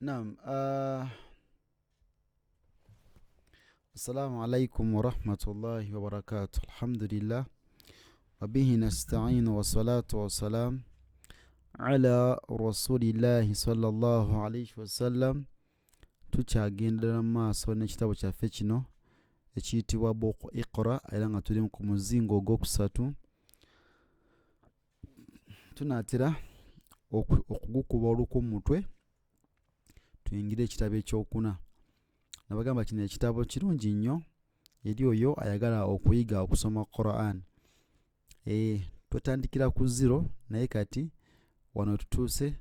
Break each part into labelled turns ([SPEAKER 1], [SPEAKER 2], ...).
[SPEAKER 1] نعم. السلام عليكم ورحمة الله وبركاته. الحمد لله وبه نستعين والصلاة والسلام على رسول الله صلى الله عليه وسلم. tukyagendera mu maaso n'ekitabo kyaffe kino ekiyitibwa buuku Iqra era nga tuli ku muzingo ogwokusatu. Tunaatera okugukuba olukwe mu mutwe tuyingire ekitabo ekyokuna. Nabagamba kino ekitabo kirungi nnyo eri oyo ayagala okuyiga okusoma Quran. Tutandikira ku 0 naye kati wano tutuuse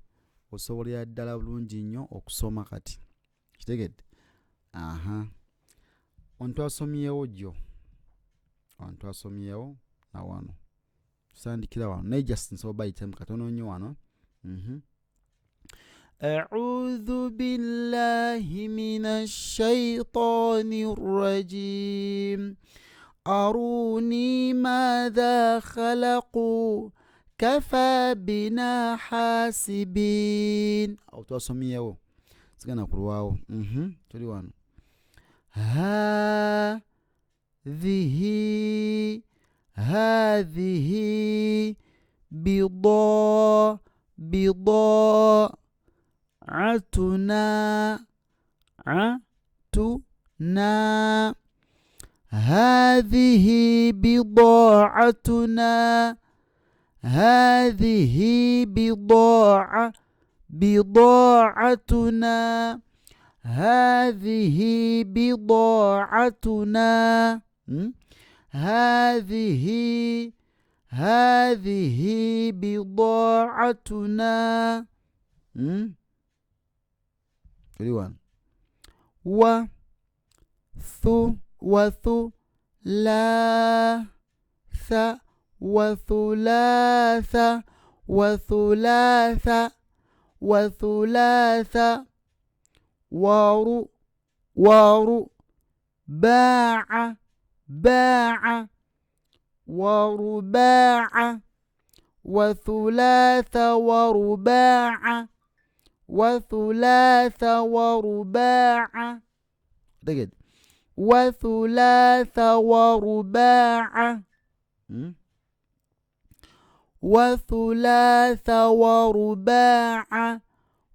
[SPEAKER 1] osobolera ddala bulungi nnyo okusoma kati. Kitegedde? Ontu asomyewo jjo. Ontu asomyewo na wano. Tusandikira wano. Naye just nsoba bayitamu katono nnyo wano. أعوذ بالله من الشيطان الرجيم أروني ماذا خلقوا كفى بنا حاسبين. أو توسميه سكنا كرواو. تولي وانو. هذه بضاعتنا هذه بضاعتنا هذه بضاعتنا هذه بضاعتنا هذه بضاعتنا. وثلاث ورباع وثلاث ورباع دقيقة. وثلاث ورباع وثلاث ورباع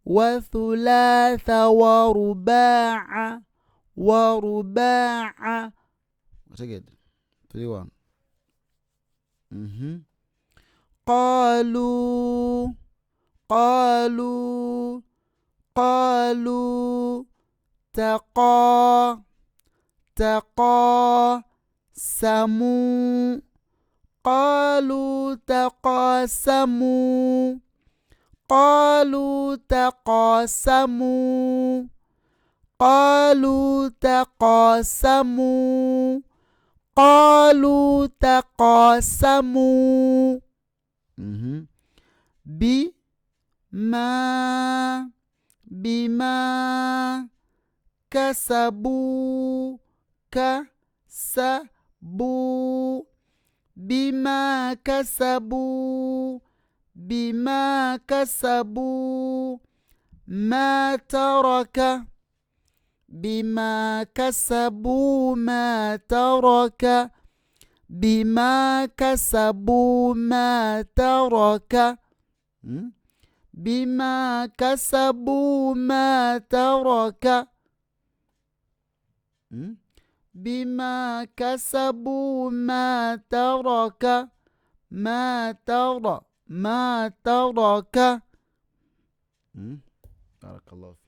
[SPEAKER 1] وثلاث ورباع ورباع دقيقة. 3 قالوا تقاسموا بما كسبوا ما ترك بما كسبوا ما ترك بما كسبوا ما ترك بما كسبوا ما ترك بما كسبوا ما ترك ما ترك. بارك الله فيك.